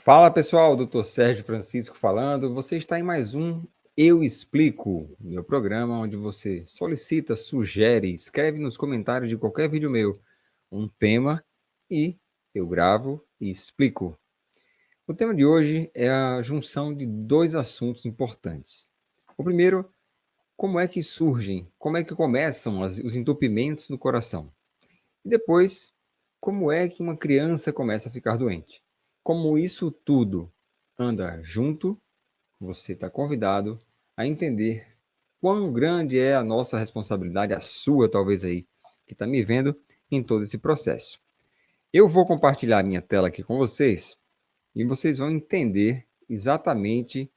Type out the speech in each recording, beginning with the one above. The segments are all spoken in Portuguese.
Fala pessoal, Dr. Sérgio Francisco falando. Você está em mais um Eu Explico, meu programa onde você solicita, sugere, escreve nos comentários de qualquer vídeo meu um tema e eu gravo e explico. O tema de hoje é a junção de dois assuntos importantes. O primeiro, como é que surgem, como é que começam os entupimentos no coração? E depois, como é que uma criança começa a ficar doente? Como isso tudo anda junto, você está convidado a entender quão grande é a nossa responsabilidade, a sua talvez aí, que está me vendo em todo esse processo. Eu vou compartilhar minha tela aqui com vocês e vocês vão entender exatamente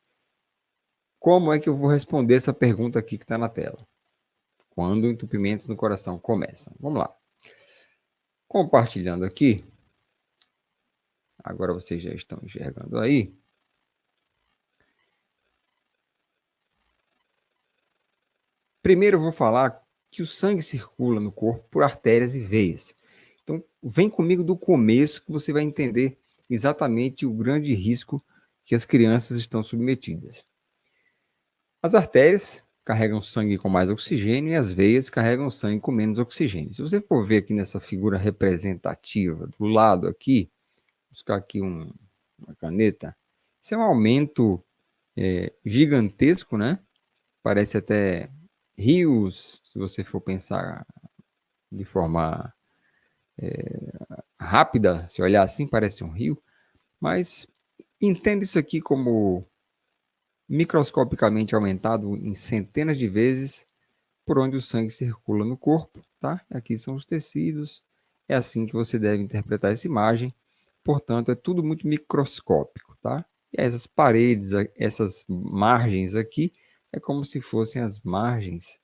como é que eu vou responder essa pergunta aqui que está na tela. Quando entupimentos no coração começam? Vamos lá. Compartilhando aqui. Agora vocês já estão enxergando aí. Primeiro eu vou falar que o sangue circula no corpo por artérias e veias. Então, vem comigo do começo que você vai entender exatamente o grande risco que as crianças estão submetidas. As artérias carregam sangue com mais oxigênio e as veias carregam sangue com menos oxigênio. Se você for ver aqui nessa figura representativa, do lado aqui, buscar aqui uma caneta, isso é um aumento gigantesco, né? Parece até rios, se você for pensar de forma rápida, se olhar assim, parece um rio, mas entenda isso aqui como microscopicamente aumentado em centenas de vezes por onde o sangue circula no corpo, tá? Aqui são os tecidos, é assim que você deve interpretar essa imagem, portanto, é tudo muito microscópico, tá? E essas paredes, essas margens aqui, é como se fossem as margens,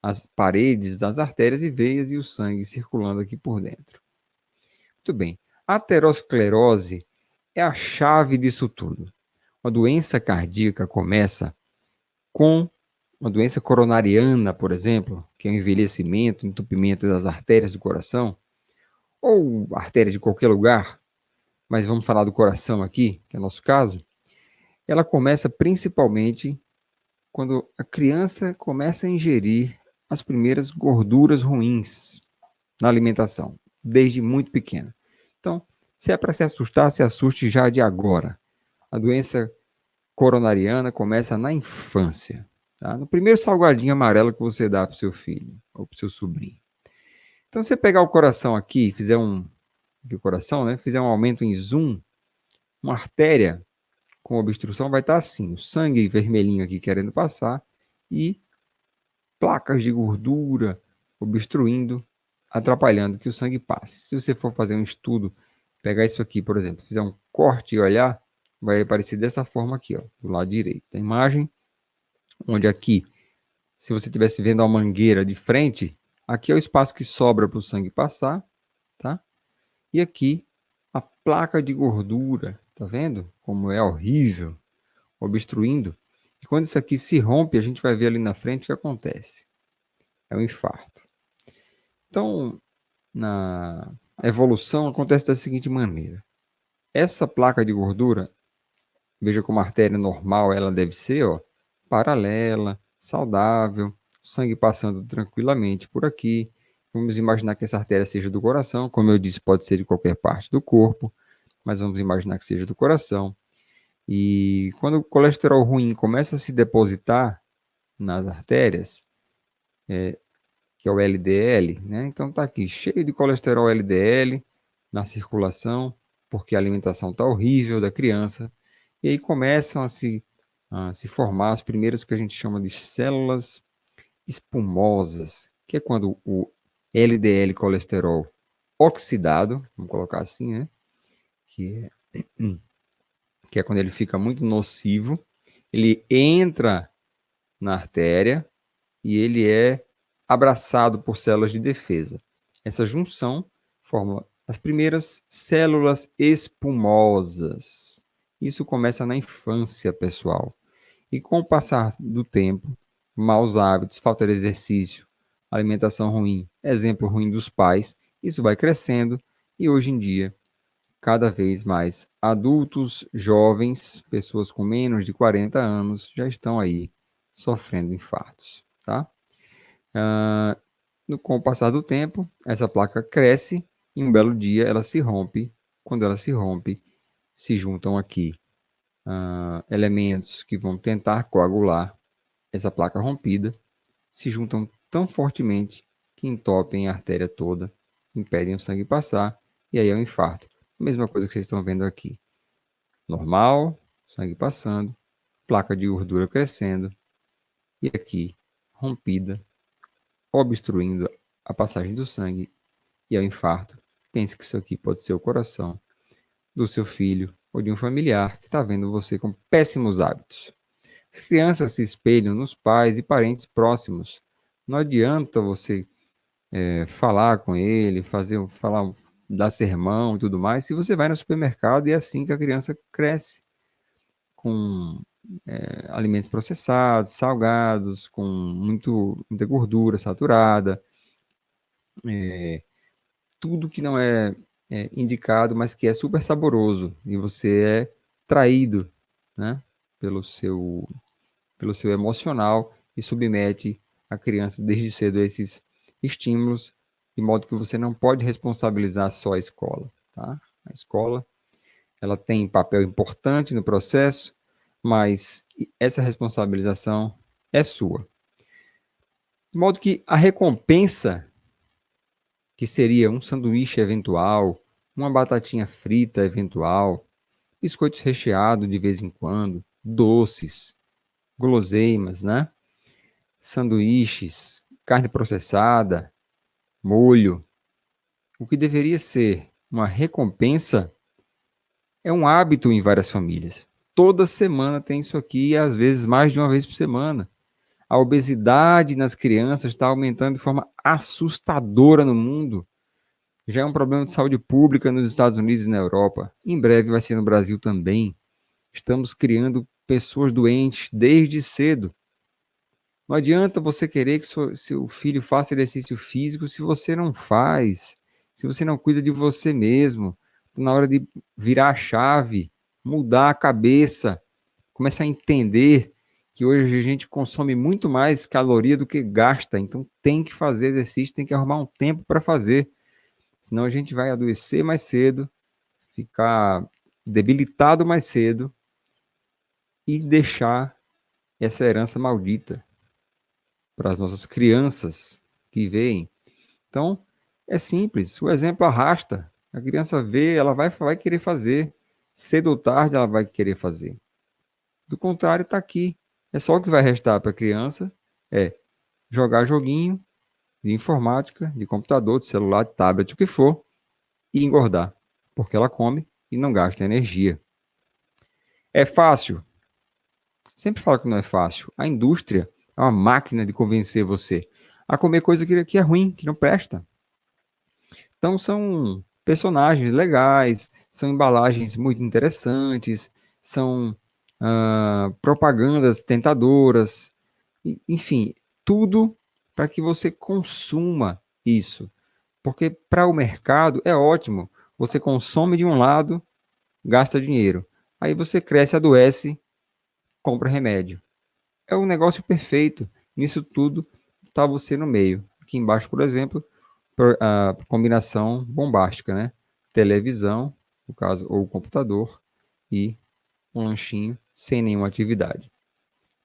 as paredes das artérias e veias e o sangue circulando aqui por dentro. Muito bem. A aterosclerose é a chave disso tudo. Uma doença cardíaca começa com uma doença coronariana, por exemplo, que é o envelhecimento, entupimento das artérias do coração, ou artérias de qualquer lugar, mas vamos falar do coração aqui, que é o nosso caso. Ela começa principalmente quando a criança começa a ingerir as primeiras gorduras ruins na alimentação, desde muito pequena. Então, se é para se assustar, se assuste já de agora. A doença coronariana começa na infância, tá? No primeiro salgadinho amarelo que você dá para o seu filho ou para o seu sobrinho. Então, se você pegar o coração aqui e fizer fizer um aumento em zoom, uma artéria com obstrução vai estar assim, o sangue vermelhinho aqui querendo passar e placas de gordura obstruindo, atrapalhando que o sangue passe. Se você for fazer um estudo, pegar isso aqui, por exemplo, fizer um corte e olhar, vai aparecer dessa forma aqui, ó, do lado direito da imagem, onde aqui, se você estivesse vendo a mangueira de frente, aqui é o espaço que sobra para o sangue passar, tá? E aqui a placa de gordura, tá vendo? Como é horrível, obstruindo. E quando isso aqui se rompe, a gente vai ver ali na frente o que acontece. É um infarto. Então, na evolução acontece da seguinte maneira. Essa placa de gordura, veja como a artéria normal ela deve ser, ó, paralela, saudável, sangue passando tranquilamente por aqui. Vamos imaginar que essa artéria seja do coração, como eu disse, pode ser de qualquer parte do corpo, mas vamos imaginar que seja do coração. E quando o colesterol ruim começa a se depositar nas artérias, que é o LDL, né? Então tá aqui cheio de colesterol LDL na circulação, porque a alimentação tá horrível da criança, e aí começam a se formar as primeiras que a gente chama de células espumosas, que é quando o LDL colesterol oxidado, vamos colocar assim, né? Que é, que é quando ele fica muito nocivo, ele entra na artéria e ele é abraçado por células de defesa. Essa junção forma as primeiras células espumosas. Isso começa na infância, pessoal. E com o passar do tempo, maus hábitos, falta de exercício, alimentação ruim, exemplo ruim dos pais, isso vai crescendo e hoje em dia cada vez mais adultos, jovens, pessoas com menos de 40 anos já estão aí sofrendo infartos, tá? Ah, com o passar do tempo, essa placa cresce e um belo dia ela se rompe. Quando ela se rompe, se juntam aqui elementos que vão tentar coagular essa placa rompida, se juntam tão fortemente que entopem a artéria toda, impedem o sangue passar, e aí é o infarto. Mesma coisa que vocês estão vendo aqui. Normal, sangue passando, placa de gordura crescendo, e aqui, rompida, obstruindo a passagem do sangue, e é o infarto. Pense que isso aqui pode ser o coração do seu filho ou de um familiar que está vendo você com péssimos hábitos. As crianças se espelham nos pais e parentes próximos. Não adianta você falar com ele, falar, dar sermão e tudo mais, se você vai no supermercado e é assim que a criança cresce, com alimentos processados, salgados, com muita gordura saturada, tudo que não é indicado, mas que é super saboroso, e você é traído, né, pelo seu, pelo seu emocional e submete a criança desde cedo a esses estímulos, de modo que você não pode responsabilizar só a escola, tá? A escola, ela tem papel importante no processo, mas essa responsabilização é sua. De modo que a recompensa, que seria um sanduíche eventual, uma batatinha frita eventual, biscoitos recheados de vez em quando, doces, guloseimas, né? Sanduíches, carne processada, molho. O que deveria ser uma recompensa é um hábito em várias famílias. Toda semana tem isso aqui, e às vezes mais de uma vez por semana. A obesidade nas crianças está aumentando de forma assustadora no mundo. Já é um problema de saúde pública nos Estados Unidos e na Europa. Em breve vai ser no Brasil também. Estamos criando pessoas doentes desde cedo. Não adianta você querer que seu filho faça exercício físico se você não faz, se você não cuida de você mesmo. Na hora de virar a chave, mudar a cabeça, começar a entender que hoje a gente consome muito mais caloria do que gasta. Então tem que fazer exercício, tem que arrumar um tempo para fazer. Senão a gente vai adoecer mais cedo, ficar debilitado mais cedo e deixar essa herança maldita para as nossas crianças que veem. Então, é simples, o exemplo arrasta. A criança vê, ela vai querer fazer. Cedo ou tarde ela vai querer fazer. Do contrário, está aqui. É só o que vai restar para a criança é jogar joguinho de informática, de computador, de celular, de tablet, o que for, e engordar, porque ela come e não gasta energia. É fácil? Sempre falo que não é fácil. A indústria é uma máquina de convencer você a comer coisa que é ruim, que não presta. Então são personagens legais, são embalagens muito interessantes, são propagandas tentadoras, enfim, tudo para que você consuma isso. Porque para o mercado é ótimo. Você consome de um lado, gasta dinheiro. Aí você cresce, adoece, compra remédio. É um negócio perfeito. Nisso tudo está você no meio. Aqui embaixo, por exemplo, a combinação bombástica, né? Televisão, no caso, ou computador, e um lanchinho sem nenhuma atividade.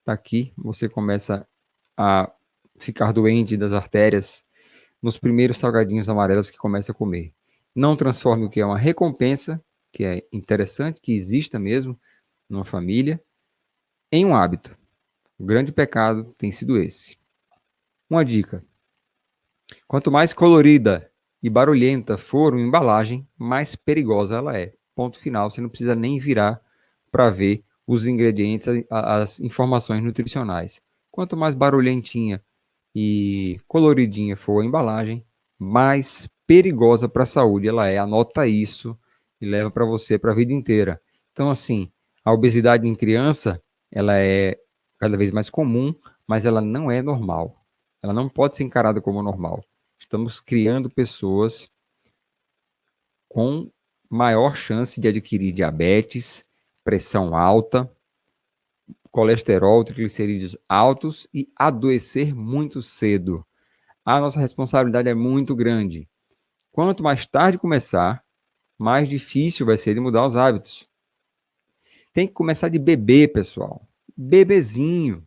Aqui você começa a ficar doente das artérias nos primeiros salgadinhos amarelos que começa a comer. Não transforme o que é uma recompensa, que é interessante, que exista mesmo numa família, em um hábito. O grande pecado tem sido esse. Uma dica: quanto mais colorida e barulhenta for uma embalagem, mais perigosa ela é. Ponto final, você não precisa nem virar para ver os ingredientes, as informações nutricionais. Quanto mais barulhentinha e coloridinha for a embalagem, mais perigosa para a saúde ela é. Anota isso e leva para você para a vida inteira. Então, assim, a obesidade em criança, ela é cada vez mais comum, mas ela não é normal. Ela não pode ser encarada como normal. Estamos criando pessoas com maior chance de adquirir diabetes, pressão alta, colesterol, triglicerídeos altos e adoecer muito cedo. A nossa responsabilidade é muito grande. Quanto mais tarde começar, mais difícil vai ser de mudar os hábitos. Tem que começar de bebê, pessoal. Bebezinho.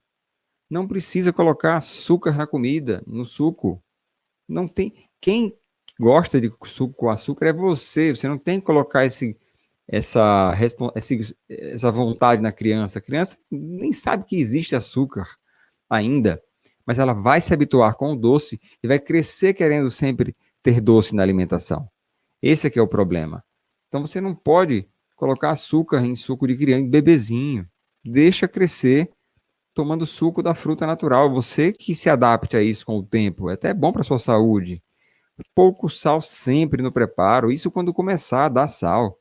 Não precisa colocar açúcar na comida, no suco. Não tem. Quem gosta de suco com açúcar é você. Você não tem que colocar essa vontade na criança. A criança nem sabe que existe açúcar ainda, mas ela vai se habituar com o doce e vai crescer querendo sempre ter doce na alimentação. Esse aqui é o problema. Então você não pode colocar açúcar em suco de criança, bebezinho. Deixa crescer tomando suco da fruta natural. Você que se adapte a isso com o tempo. É até bom para sua saúde. Pouco sal sempre no preparo. Isso quando começar a dar sal.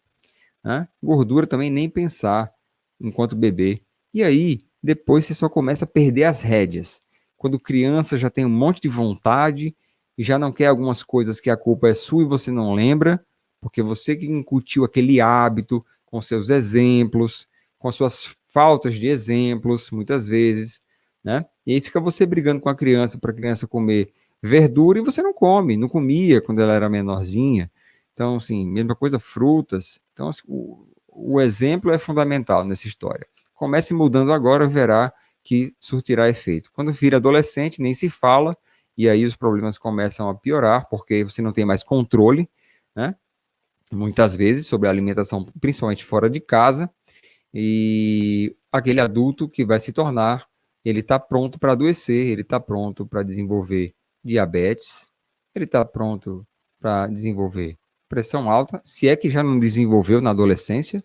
Né? Gordura também nem pensar enquanto bebê. E aí, depois você só começa a perder as rédeas. Quando criança já tem um monte de vontade e já não quer algumas coisas que a culpa é sua e você não lembra, porque você que incutiu aquele hábito com seus exemplos, com suas faltas de exemplos, muitas vezes, né? E aí fica você brigando com a criança para a criança comer verdura e você não come, não comia quando ela era menorzinha. Então, assim, mesma coisa, frutas. Então, assim, o exemplo é fundamental nessa história. Comece mudando agora, verá que surtirá efeito. Quando vira adolescente, nem se fala, e aí os problemas começam a piorar, porque você não tem mais controle, né? Muitas vezes, sobre a alimentação, principalmente fora de casa, e aquele adulto que vai se tornar, ele está pronto para adoecer, ele está pronto para desenvolver diabetes, ele está pronto para desenvolver pressão alta, se é que já não desenvolveu na adolescência,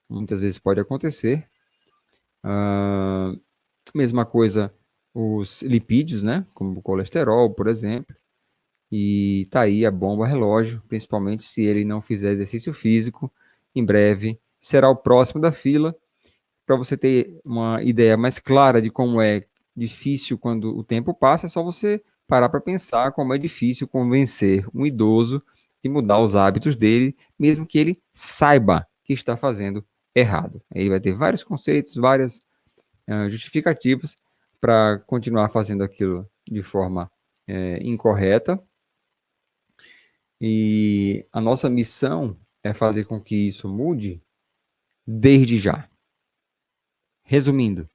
muitas vezes pode acontecer. Mesma coisa os lipídios, né? Como o colesterol, por exemplo. E tá aí a bomba relógio, principalmente se ele não fizer exercício físico, em breve será o próximo da fila. Para você ter uma ideia mais clara de como é difícil quando o tempo passa, é só você parar para pensar como é difícil convencer um idoso de mudar os hábitos dele, mesmo que ele saiba que está fazendo errado. Aí vai ter vários conceitos, várias justificativas para continuar fazendo aquilo de forma incorreta. E a nossa missão é fazer com que isso mude desde já. Resumindo,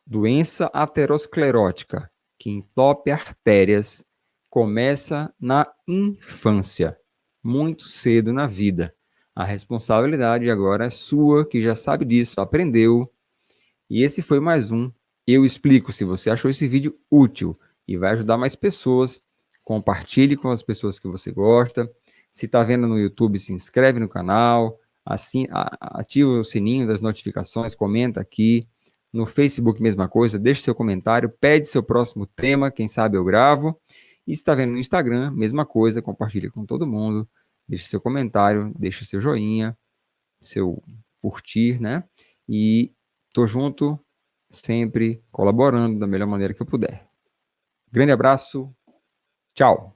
doença aterosclerótica que entope artérias começa na infância, muito cedo na vida. A responsabilidade agora é sua, que já sabe disso, aprendeu. E esse foi mais um. Eu explico. Se você achou esse vídeo útil e vai ajudar mais pessoas, compartilhe com as pessoas que você gosta. Se está vendo no YouTube, se inscreve no canal, assim, ativa o sininho das notificações, comenta aqui. No Facebook, mesma coisa, deixe seu comentário, pede seu próximo tema, quem sabe eu gravo. E se está vendo no Instagram, mesma coisa, compartilhe com todo mundo, deixe seu comentário, deixe seu joinha, seu curtir, né? E tô junto, sempre colaborando da melhor maneira que eu puder. Grande abraço, tchau!